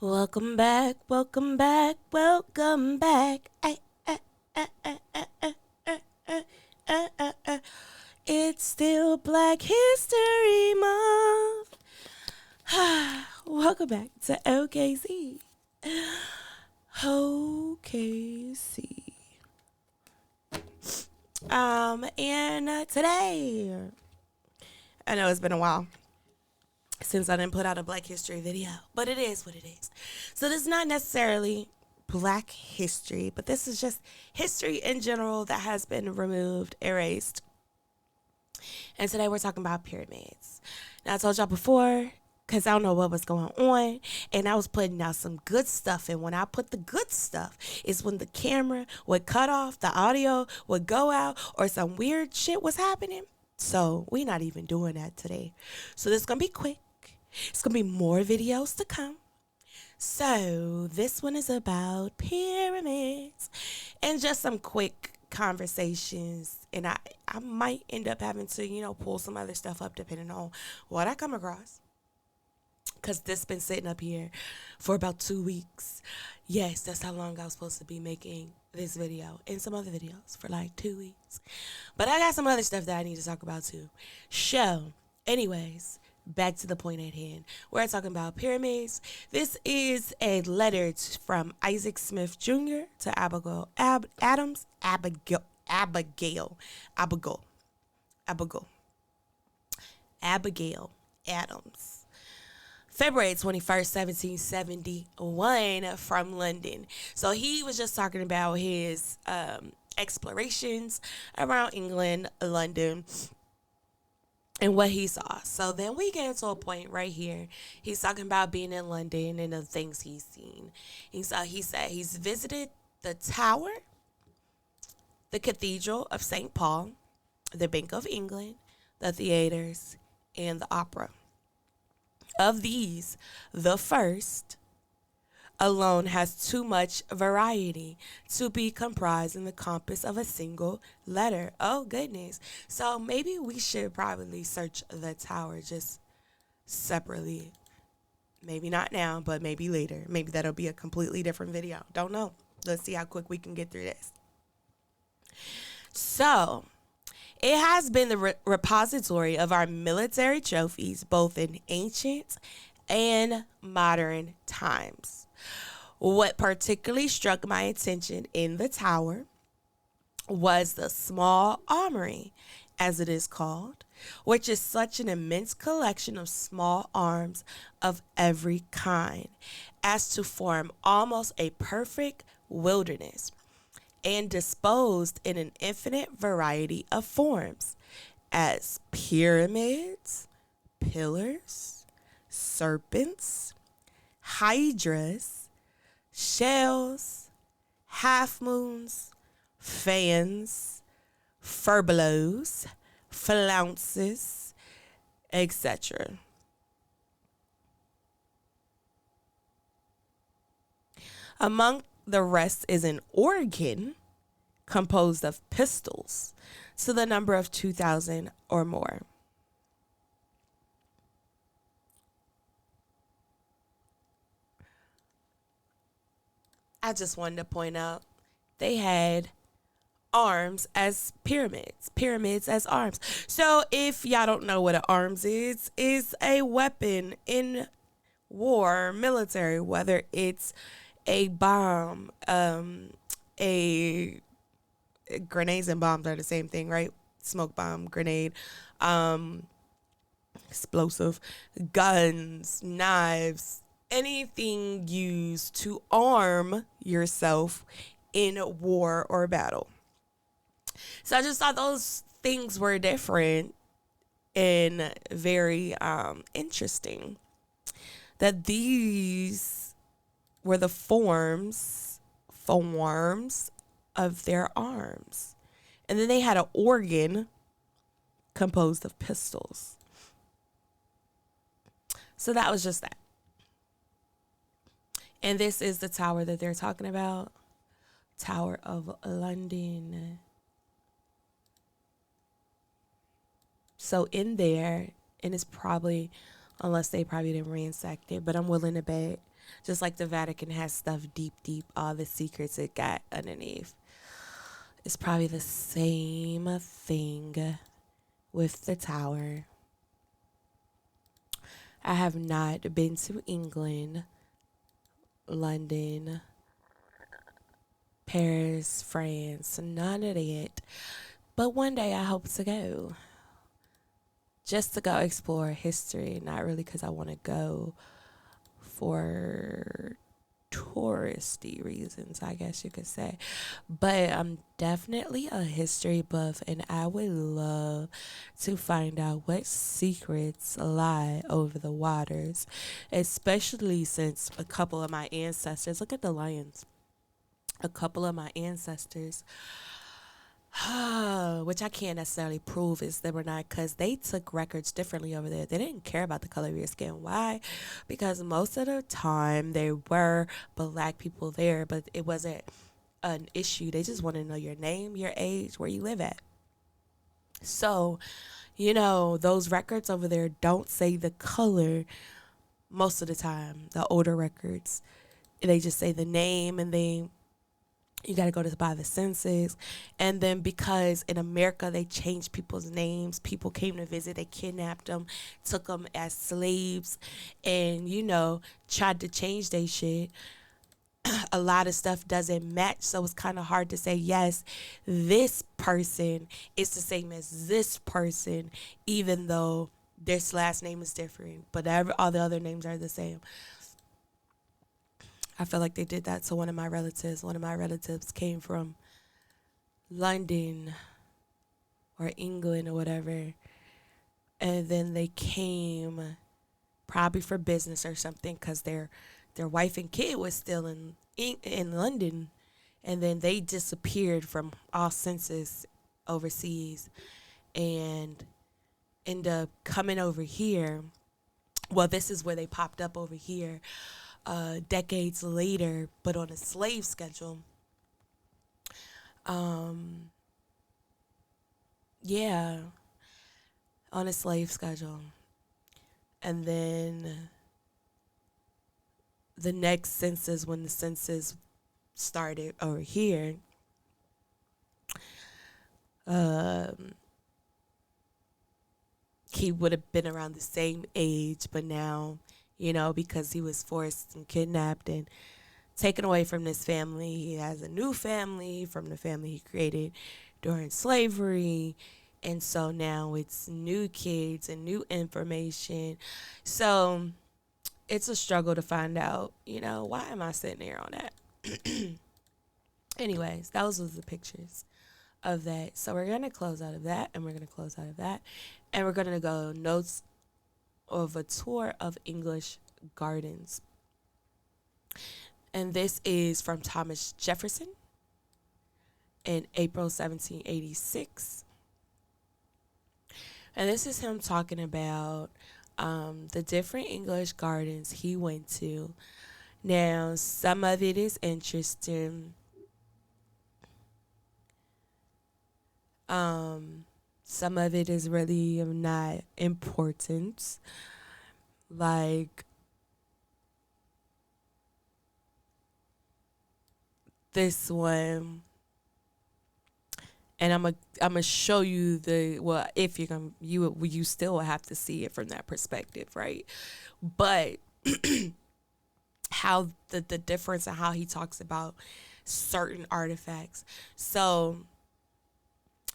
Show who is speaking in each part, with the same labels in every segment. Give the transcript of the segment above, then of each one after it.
Speaker 1: Welcome back, welcome back, welcome back. Uh, uh, uh, uh, uh, uh, It's still Black History Month. Welcome back to OKC. OKC. And today, I know it's been a while since I didn't put out a Black History video, but it is what it is. So this is not necessarily Black history, but this is just history in general that has been removed, erased. And today we're talking about pyramids. Now I told y'all before, because I don't know what was going on, and I was putting out some good stuff. And when I put the good stuff, is when the camera would cut off, the audio would go out, or some weird shit was happening. So we're not even doing that today. So this is gonna be quick. It's gonna be more videos to come. So this one is about pyramids and just some quick conversations. And I might end up having to, pull some other stuff up depending on what I come across. Because this been sitting up here for about 2 weeks. Yes, that's how long I was supposed to be making this video and some other videos for like 2 weeks. But I got some other stuff that I need to talk about too. So, anyways, back to the point at hand. We're talking about pyramids. This is a letter from Isaac Smith Jr. to Abigail Adams. Abigail Adams. February 21st, 1771 from London. So he was just talking about his explorations around England, London, and what he saw. So then we get into a point right here. He's talking about being in London and the things he's seen. He said he's visited the Tower, the Cathedral of St. Paul, the Bank of England, the theaters, and the opera. Of these, the first alone has too much variety to be comprised in the compass of a single letter. Oh, goodness. So maybe we should probably search the Tower just separately. Maybe not now, but maybe later. Maybe that'll be a completely different video. Don't know. Let's see how quick we can get through this. So, it has been the repository of our military trophies, both in ancient and modern times. What particularly struck my attention in the tower was the small armory, as it is called, which is such an immense collection of small arms of every kind as to form almost a perfect wilderness, and disposed in an infinite variety of forms, as pyramids, pillars, serpents, hydras, shells, half moons, fans, furbelows, flounces, etc. Among the rest is an organ composed of pistols to the number of 2,000 or more. I just wanted to point out they had arms as pyramids as arms. So if y'all don't know what an arms is a weapon in war, military, whether it's a bomb, a grenades and bombs are the same thing, right? Smoke bomb, grenade, explosive, guns, knives, anything used to arm yourself in war or battle. So I just thought those things were different and very interesting. That these were the forms of their arms. And then they had an organ composed of pistols. So that was just that. And this is the tower that they're talking about. Tower of London. So in there, and it's probably, unless they probably didn't ransack it, but I'm willing to bet Just like the Vatican has stuff deep, deep, all the secrets it got underneath. It's probably the same thing with the tower. I have not been to England, London, Paris, France, none of that. But one day I hope to go. Just to go explore history, not really because I want to go for touristy reasons, I guess you could say. But I'm definitely a history buff, and I would love to find out what secrets lie over the waters, especially since a couple of my ancestors, look at the lions, a couple of my ancestors which I can't necessarily prove is them or not because they took records differently over there. They didn't care about the color of your skin. Why? Because most of the time there were black people there, but it wasn't an issue. They just want to know your name, your age, where you live at. So, those records over there don't say the color most of the time, the older records. They just say the name and you got to go to buy the census. And then because in America they changed people's names, people came to visit, they kidnapped them, took them as slaves, and tried to change their shit. A lot of stuff doesn't match, so it's kind of hard to say yes, this person is the same as this person, even though this last name is different, but all the other names are the same. I feel like they did that to one of my relatives. One of my relatives came from London or England or whatever. And then they came probably for business or something because their wife and kid was still in London. And then they disappeared from all census overseas and end up coming over here. Well, this is where they popped up over here. Decades later, but on a slave schedule. Yeah, on a slave schedule. And then the next census, when the census started over here, he would have been around the same age, but now, because he was forced and kidnapped and taken away from this family, he has a new family from the family he created during slavery. And so now it's new kids and new information. So it's a struggle to find out, why am I sitting here on that? Anyways, those was the pictures of that. So we're going to close out of that, and we're going to close out of that. And we're going to go notes of a tour of English gardens. And this is from Thomas Jefferson in April 1786. And this is him talking about the different English gardens he went to. Now, some of it is interesting. Some of it is really not important. Like this one. And I'm gonna show you if you're gonna you still have to see it from that perspective, right? But how the difference and how he talks about certain artifacts. So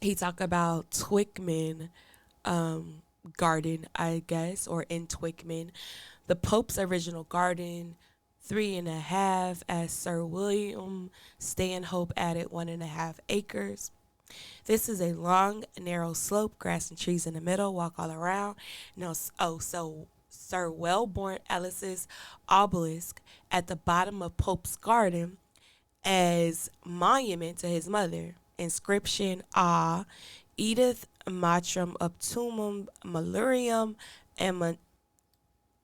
Speaker 1: he talked about Twickenham garden, I guess, or in Twickenham, the Pope's original garden, 3.5, as Sir William Stanhope added 1.5 acres. This is a long, narrow slope, grass and trees in the middle, walk all around. So Sir Wellborn Ellis's obelisk at the bottom of Pope's garden as monument to his mother. Inscription Edith Matram Optumum Malurium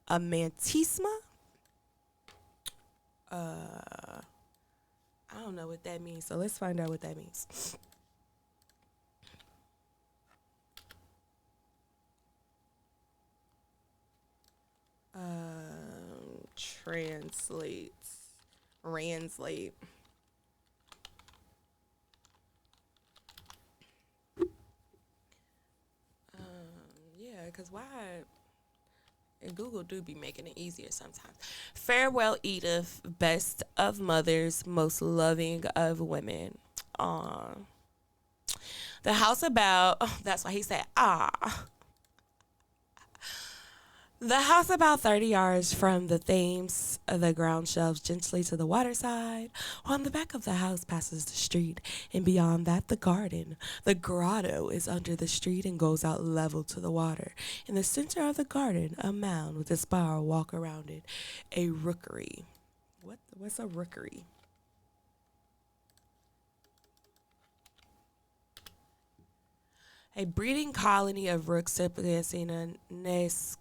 Speaker 1: Amantisma. I don't know what that means, so let's find out what that means. Translate. Yeah, because why? And Google do be making it easier sometimes. Farewell, Edith, best of mothers, most loving of women. Aw. The house about, oh, that's why he said, ah. The house about 30 yards from the Thames, the ground shelves gently to the waterside. On the back of the house passes the street, and beyond that, the garden. The grotto is under the street and goes out level to the water. In the center of the garden, a mound with a spiral walk around it. A rookery. What's a rookery? A breeding colony of rooks typically seen in nest.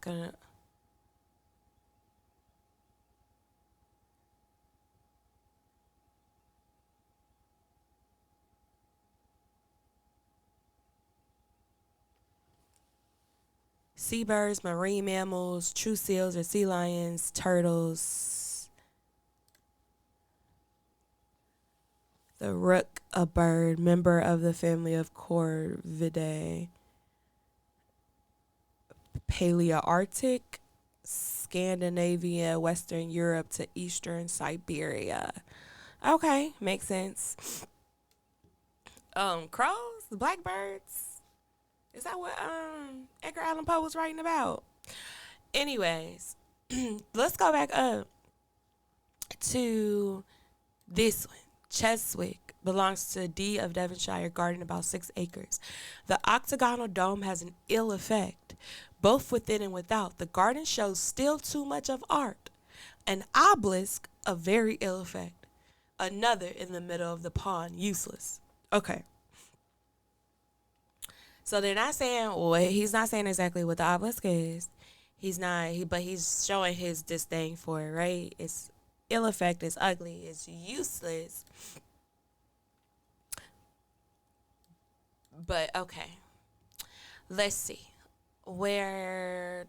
Speaker 1: Seabirds, marine mammals, true seals or sea lions, turtles. The rook, a bird, member of the family of Corvidae. Palearctic, Scandinavia, Western Europe to Eastern Siberia. Okay, makes sense. Crows, blackbirds. Is that what Edgar Allan Poe was writing about? Anyways, let's go back up to this one. Cheswick belongs to D of Devonshire garden about 6 acres. The octagonal dome has an ill effect, both within and without. The garden shows still too much of art. An obelisk, a very ill effect. Another in the middle of the pond, useless. Okay. So they're not saying, well, he's not saying exactly what the obelisk is. He's not, but he's showing his disdain for it, right? It's ill effect, it's ugly, it's useless. But okay, let's see. Where.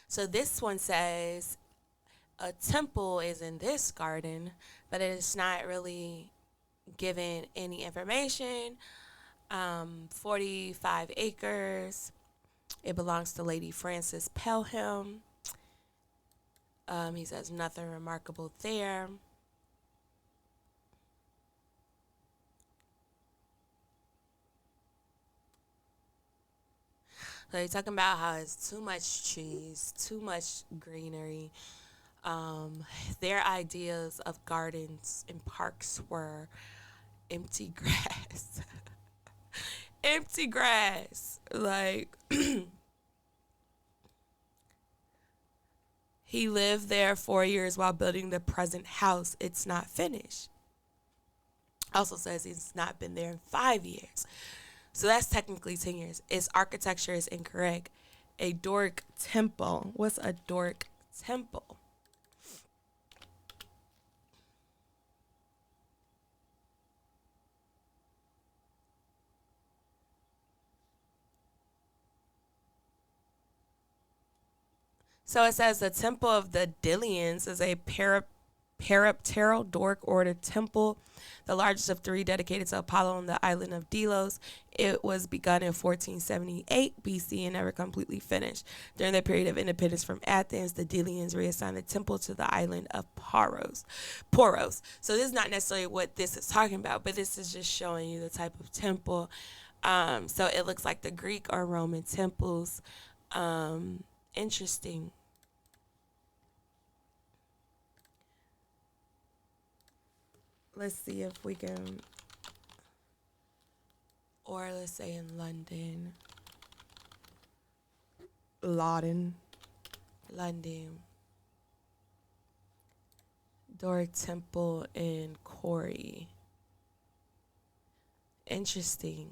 Speaker 1: So this one says a temple is in this garden, but it's not really given any information. 45 acres. It belongs to Lady Frances Pelham. He says nothing remarkable there. So he's talking about how it's too much trees, too much greenery. Their ideas of gardens and parks were empty grass. Empty grass. Like, he lived there 4 years while building the present house. It's not finished. Also says he's not been there in 5 years. So that's technically 10 years. Its architecture is incorrect. A Doric temple. What's a Doric temple? So it says the Temple of the Delians is a peripteral Doric order temple, the largest of 3 dedicated to Apollo on the island of Delos. It was begun in 1478 BC and never completely finished. During the period of independence from Athens, the Delians reassigned the temple to the island of Poros. So this is not necessarily what this is talking about, but this is just showing you the type of temple. So it looks like the Greek or Roman temples. Interesting. Let's see if we can, or let's say in London, London, Doric Temple in Corey. Interesting.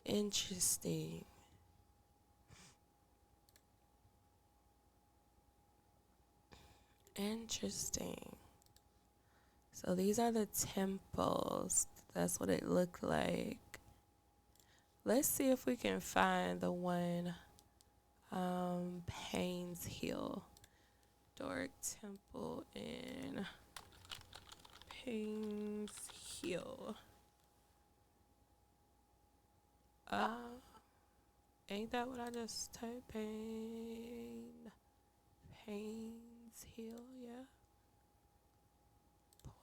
Speaker 1: Interesting. So these are the temples. That's what it looked like. Let's see if we can find the one, Payne's Hill. Doric Temple in Payne's Hill. Ain't that what I just typed? Payne's Hill, yeah.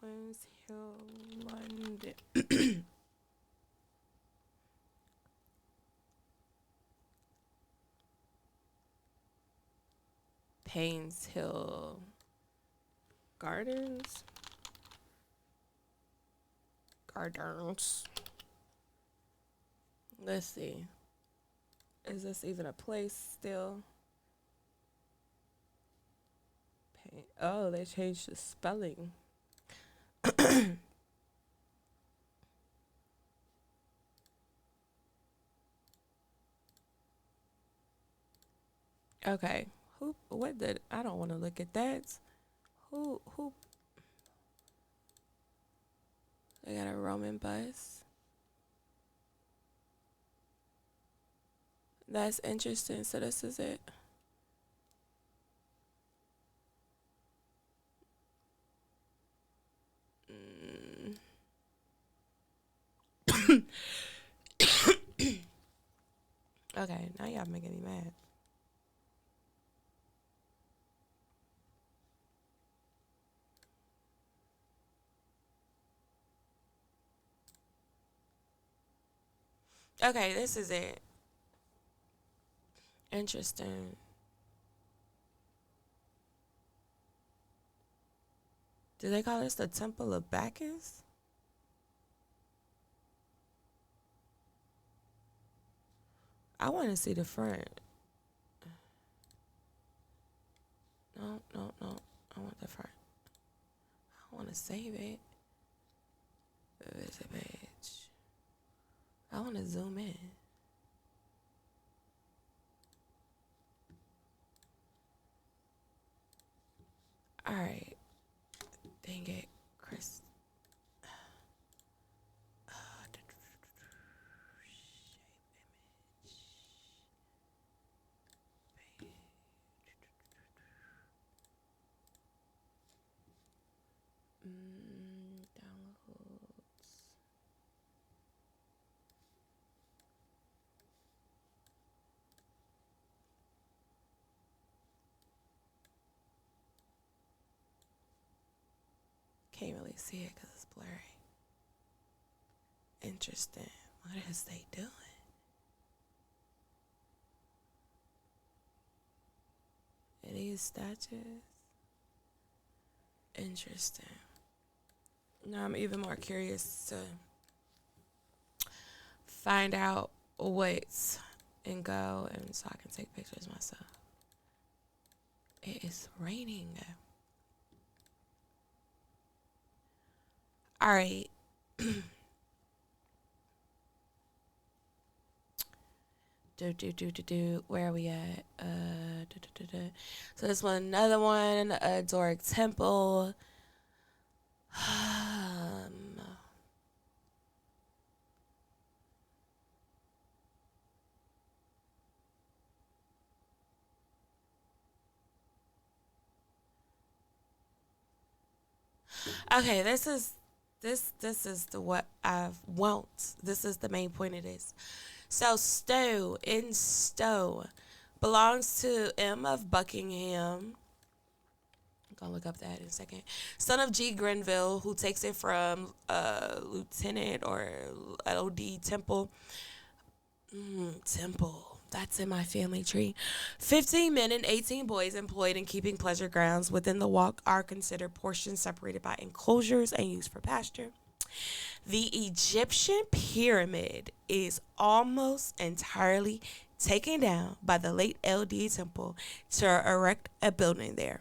Speaker 1: Payne's Hill, London. Payne's Hill Gardens. Let's see. Is this even a place still? Oh, they changed the spelling. Okay. What did, I don't want to look at that. Who, they got a Roman bus. That's interesting. So this is it. Okay, now y'all making me mad. Okay, this is it. Interesting. Do they call this the Temple of Bacchus? I want to see the front. No. I want the front. I want to save it. Visit page. I want to zoom in. All right. Dang it, Chris. Downloads. Can't really see it because it's blurry. Interesting. What is they doing? Are these statues? Interesting. Now I'm even more curious to find out what's and go, and so I can take pictures myself. It is raining. All right. Where are we at? So this one, another one, a Doric Temple. Okay, this is the what I want. This is the main point of this. So Stowe in Stowe belongs to M of Buckingham. I'm gonna look up that in a second. Son of G. Grenville, who takes it from Lieutenant or LOD Temple. Temple. That's in my family tree. 15 men and 18 boys employed in keeping pleasure grounds within the walk are considered portions separated by enclosures and used for pasture. The Egyptian pyramid is almost entirely taken down by the late LD Temple to erect a building there.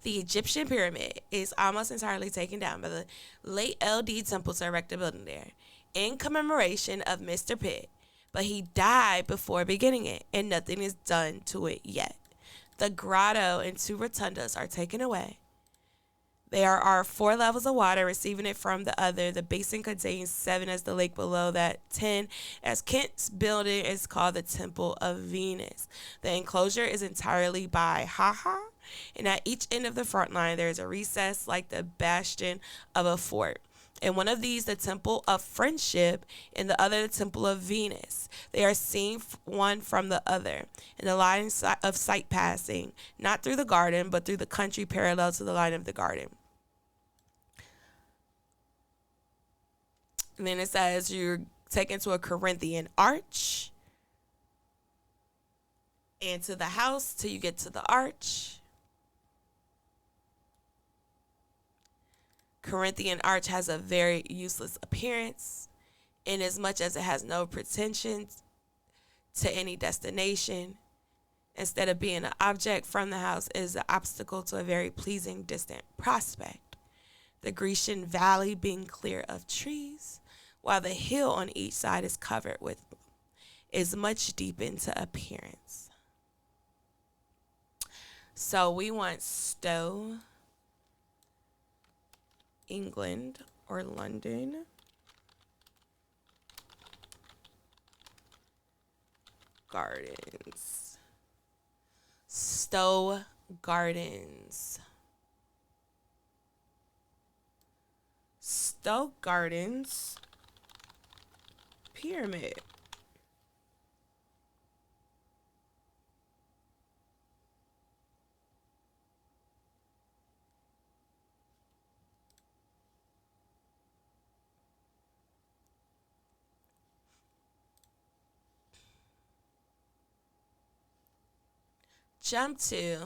Speaker 1: The Egyptian pyramid is almost entirely taken down by the late LD Temple to erect a building there in commemoration of Mr. Pitt, but he died before beginning it, and nothing is done to it yet. The grotto and two rotundas are taken away. There are 4 levels of water receiving it from the other. The basin contains 7 as the lake below that, 10 as Kent's building is called the Temple of Venus. The enclosure is entirely by Haha, and at each end of the front line there is a recess like the bastion of a fort. In one of these, the Temple of Friendship, in the other, the Temple of Venus. They are seen one from the other, in the line of sight passing, not through the garden, but through the country parallel to the line of the garden. And then it says you're taken to a Corinthian arch and to the house till you get to the arch. Corinthian arch has a very useless appearance, inasmuch as it has no pretensions to any destination. Instead of being an object from the house, it is an obstacle to a very pleasing distant prospect. The Grecian valley being clear of trees, while the hill on each side is covered with, is much deepened to appearance. So we want Stowe, England, or London. Gardens. Stowe Gardens. Stowe Gardens Pyramid. Jump to,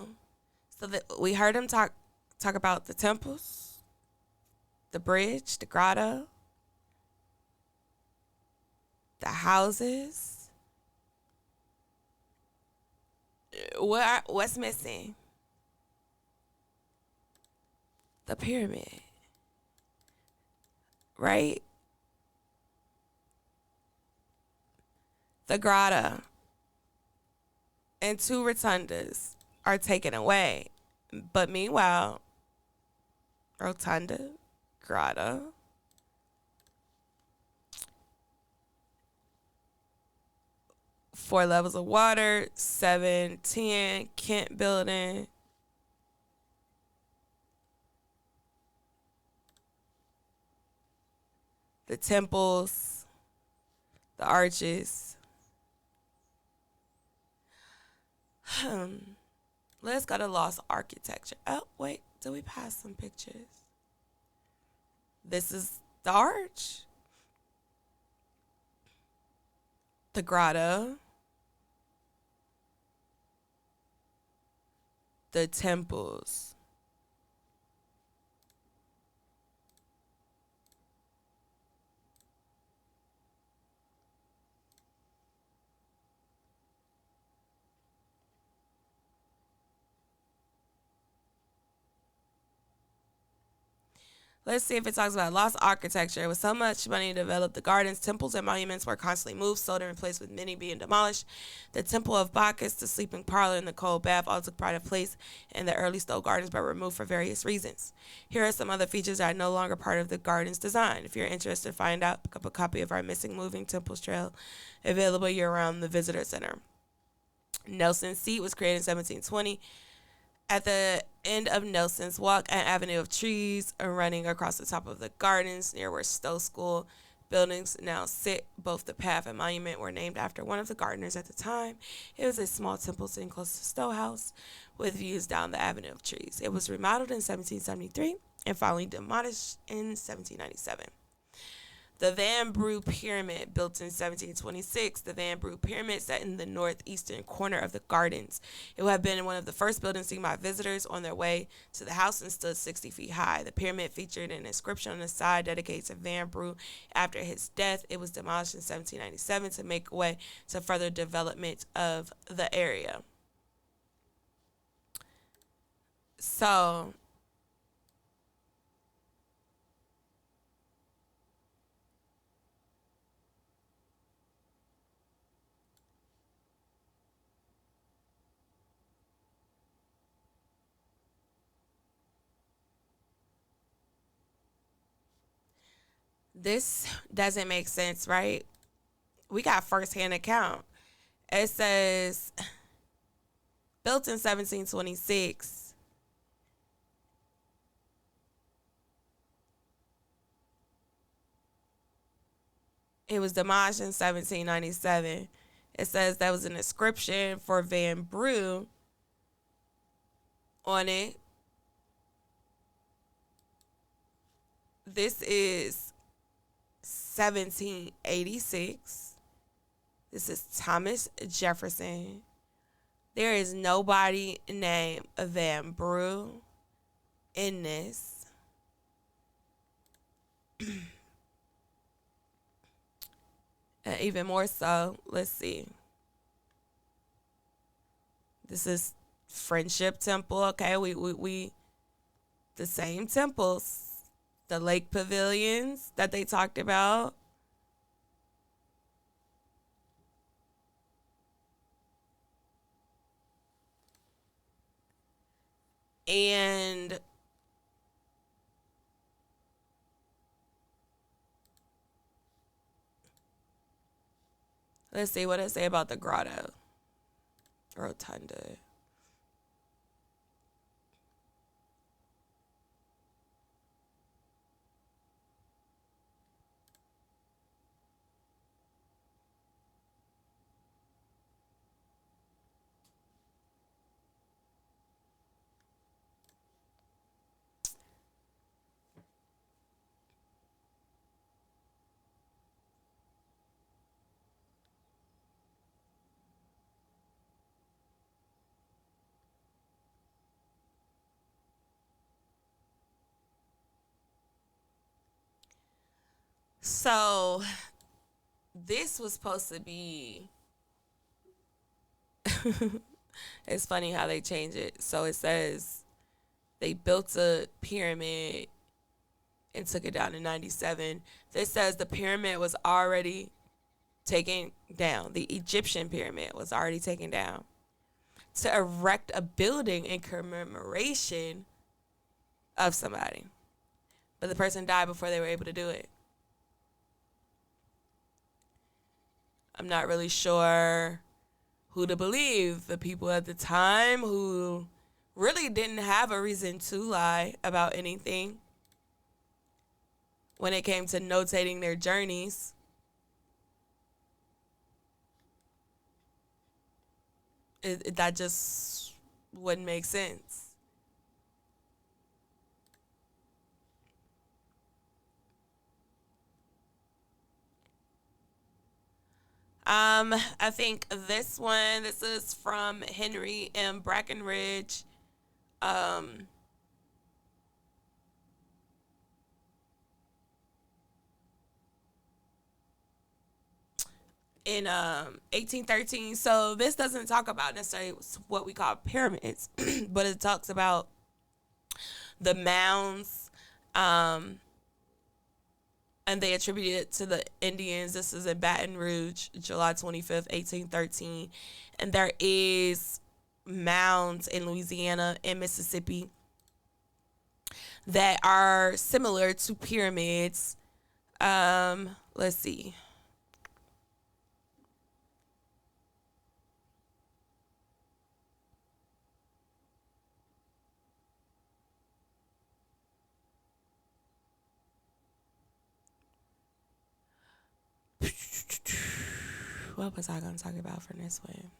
Speaker 1: so that we heard him talk about the temples, the bridge, the grotto, the houses. What's missing? The pyramid, right? The grotto and 2 rotundas are taken away. But meanwhile, rotunda, grotto, four levels of water, 7, 10, Kent building. The temples, the arches. Let's go to lost architecture. Oh, wait, did we pass some pictures? This is the arch. The grotto. The temples. Let's see if it talks about lost architecture. With so much money to develop the gardens, temples and monuments were constantly moved, sold, and replaced, with many being demolished. The temple of Bacchus, the sleeping parlor, and the cold bath all took pride of place in the early Stowe gardens, but were removed for various reasons. Here are some other features that are no longer part of the garden's design. If you're interested, find out, pick up a copy of our Missing Moving Temples Trail, available year-round in the Visitor Center. Nelson's Seat was created in 1720. At the end of Nelson's Walk, an avenue of trees are running across the top of the gardens near where Stowe School buildings now sit. Both the path and monument were named after one of the gardeners at the time. It was a small temple sitting close to Stowe House with views down the avenue of trees. It was remodeled in 1773 and finally demolished in 1797. The Vanbrugh Pyramid, built in 1726. The Vanbrugh Pyramid sat in the northeastern corner of the gardens. It would have been one of the first buildings seen by visitors on their way to the house and stood 60 feet high. The pyramid featured an inscription on the side dedicated to Vanbrugh. After his death, it was demolished in 1797 to make way to further development of the area. So This doesn't make sense, right? We got firsthand account. It says built in 1726. It was demolished in 1797. It says there was an inscription for Vanbrugh on it. This is 1786. This is Thomas Jefferson. There is nobody named Vanbrugh in this. Even more so, let's see. This is Friendship Temple. Okay, we the same temples, the lake pavilions that they talked about. And let's see what it say about the grotto. Rotunda. So this was supposed to be it's funny how they change it. So it says they built a pyramid and took it down in 97. This says the pyramid was already taken down. The Egyptian pyramid was already taken down to erect a building in commemoration of somebody. But the person died before they were able to do it. I'm not really sure who to believe. The people at the time who really didn't have a reason to lie about anything when it came to notating their journeys. That just wouldn't make sense. I think this is from Henry M. Brackenridge. Um, in 1813. So this doesn't talk about necessarily what we call pyramids, but it talks about the mounds, um, and they attribute it to the Indians. This is in Baton Rouge, July 25th, 1813, and there is mounds in Louisiana and Mississippi that are similar to pyramids. Let's see. What was I going to talk about for this one?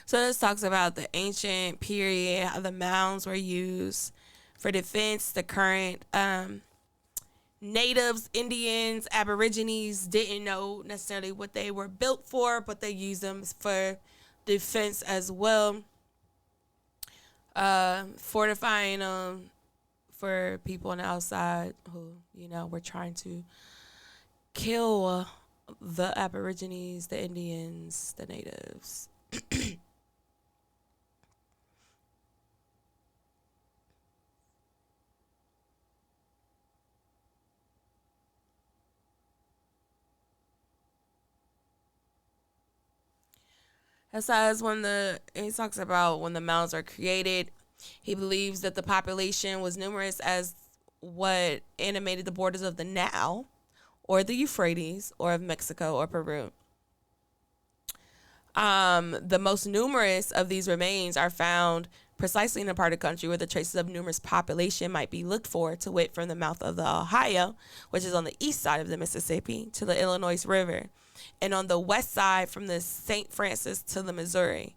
Speaker 1: So this talks about the ancient period, how the mounds were used for defense. The current natives, Indians, Aborigines didn't know necessarily what they were built for, but they used them for defense as well. Fortifying them for people on the outside who, were trying to kill the Aborigines, the Indians, the natives. Besides, he talks about when the mounds are created, he believes that the population was numerous as what animated the borders of the Nile, or the Euphrates, or of Mexico or Peru. The most numerous of these remains are found precisely in a part of the country where the traces of numerous population might be looked for, to wit, from the mouth of the Ohio, which is on the east side of the Mississippi, to the Illinois River, and on the west side from the St. Francis to the Missouri.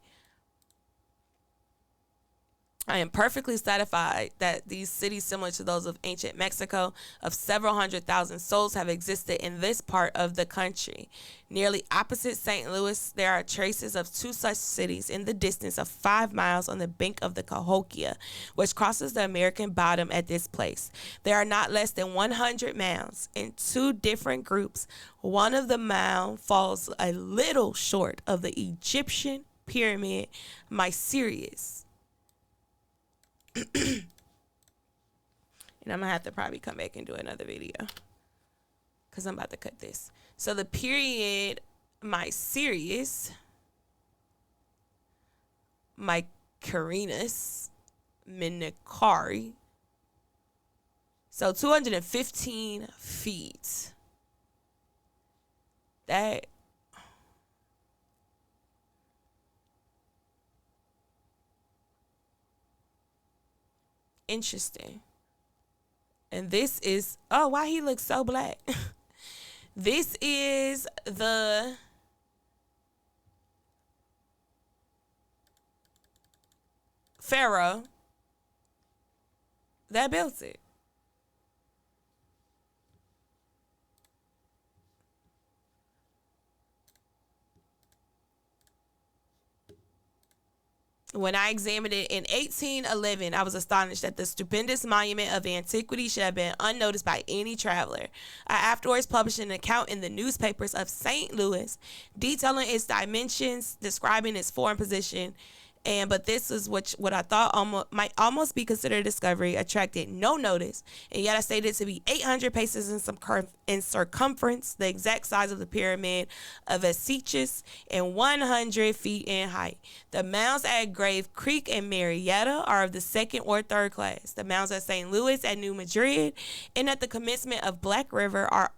Speaker 1: I am perfectly satisfied that these cities, similar to those of ancient Mexico, of several 100,000 souls, have existed in this part of the country. Nearly opposite St. Louis, there are traces of two such cities in the distance of 5 miles on the bank of the Cahokia, which crosses the American bottom at this place. There are not less than 100 mounds in two different groups. One of the mound falls a little short of the Egyptian pyramid Mycerius. And I'm gonna have to probably come back and do another video because I'm about to cut this. So the period Mycerius, Mycerinus, Minakari. So 215 feet. That interesting. And this is, oh, why he looks so black? This is the pharaoh that built it. When I examined it in 1811, I was astonished that the stupendous monument of antiquity should have been unnoticed by any traveler. I afterwards published an account in the newspapers of St. Louis, detailing its dimensions, describing its form, position, but this is what I thought might almost be considered a discovery, attracted no notice, and yet I stated it to be 800 paces in circumference, the exact size of the pyramid of Esechus, and 100 feet in height. The mounds at Grave Creek and Marietta are of the second or third class. The mounds at St. Louis, at New Madrid, and at the commencement of Black River are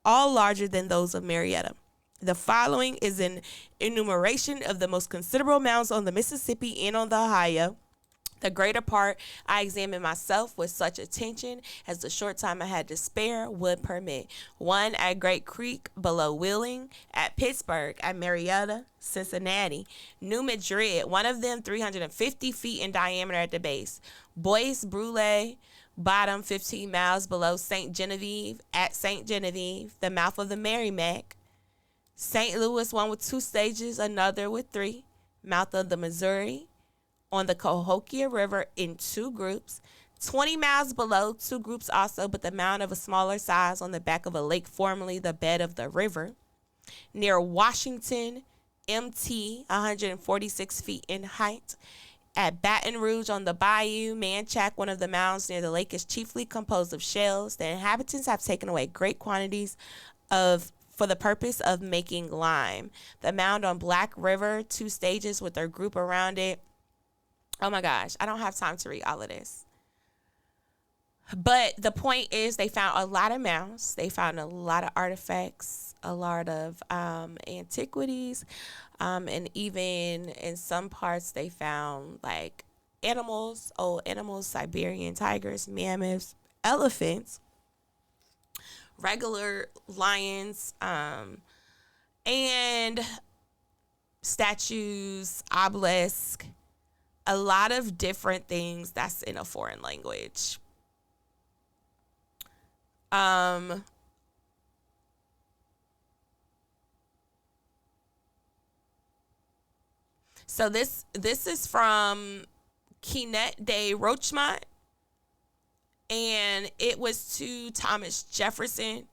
Speaker 1: all larger than those of Marietta. The following is an enumeration of the most considerable mounds on the Mississippi and on the Ohio. The greater part I examined myself with such attention as the short time I had to spare would permit. 1 at Great Creek below Wheeling, at Pittsburgh, at Marietta, Cincinnati, New Madrid, one of them 350 feet in diameter at the base. Bois Brule, bottom 15 miles below St. Genevieve, at St. Genevieve, the mouth of the Merrimack. St. Louis, one with 2 stages, another with 3. Mouth of the Missouri, on the Cahokia River in 2 groups. 20 miles below, 2 groups also, but the mound of a smaller size on the back of a lake formerly the bed of the river. Near Washington, MT, 146 feet in height. At Baton Rouge on the Bayou, Manchac, one of the mounds near the lake, is chiefly composed of shells. The inhabitants have taken away great quantities for the purpose of making lime. The mound on Black River, 2 stages with their group around it. Oh my gosh, I don't have time to read all of this. But the point is, they found a lot of mounds. They found a lot of artifacts, a lot of antiquities, and even in some parts they found like animals, old animals, Siberian tigers, mammoths, elephants, regular lions, and statues, obelisk, a lot of different things that's in a foreign language. So this is from Quinet de Rochemont, and it was to Thomas Jefferson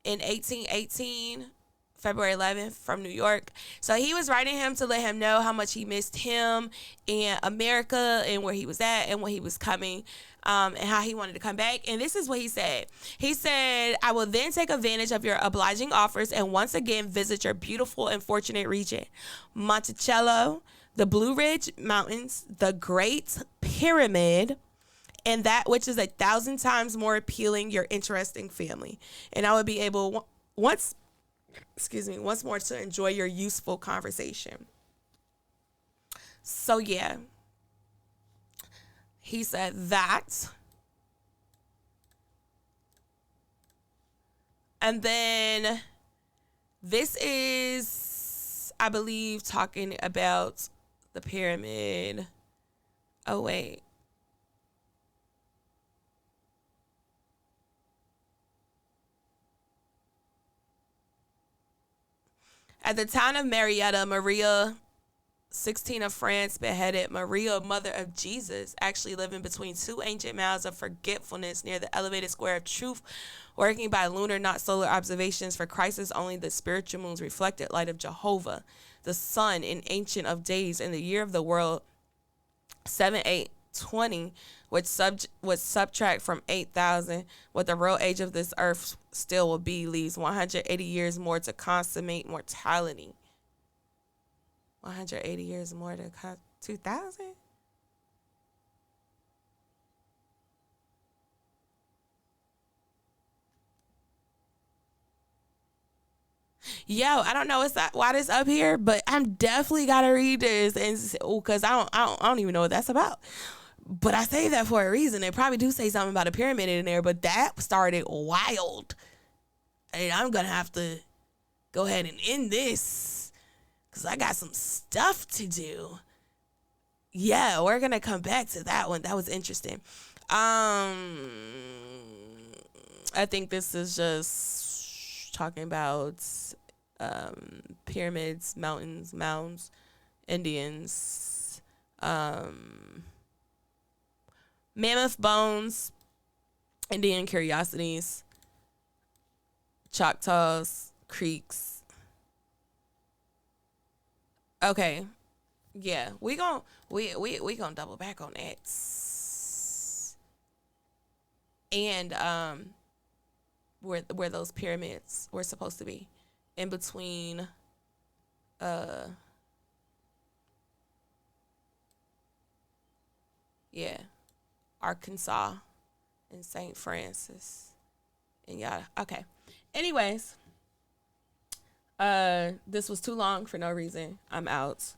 Speaker 1: in 1818, February 11th, from New York. So he was writing him to let him know how much he missed him and America and where he was at and when he was coming, and how he wanted to come back. And this is what he said. He said, "I will then take advantage of your obliging offers and once again visit your beautiful and fortunate region. Monticello, the Blue Ridge Mountains, the Great Pyramid, and that which is 1,000 times more appealing, your interesting family. And I would be able once more to enjoy your useful conversation." So yeah, he said that. And then this is, I believe, talking about the pyramid. Oh, wait. At the town of Marietta, Maria 16 of France beheaded Maria, mother of Jesus, actually living between two ancient mounds of forgetfulness near the elevated square of truth, working by lunar, not solar observations. For Christ is only the spiritual moon's reflected light of Jehovah, the sun in Ancient of Days, in the year of the world 7820, which subtract from 8,000 what the real age of this earth still will be, leaves 180 years more to consummate mortality. 180 years more to 2,000? Yo, I don't know why this up here, but I'm definitely gotta read this, and because I don't even know what that's about. But I say that for a reason. They probably do say something about a pyramid in there, but that started wild, and I'm gonna have to go ahead and end this because I got some stuff to do. Yeah, we're gonna come back to that one. That was interesting. I think this is just talking about pyramids, mountains, mounds, Indians, mammoth bones, Indian curiosities, Choctaws, creeks. Okay, yeah, we gonna double back on that, and where those pyramids were supposed to be, in between uh yeah, Arkansas and St. Francis. And yeah, okay. Anyways, this was too long for no reason. I'm out.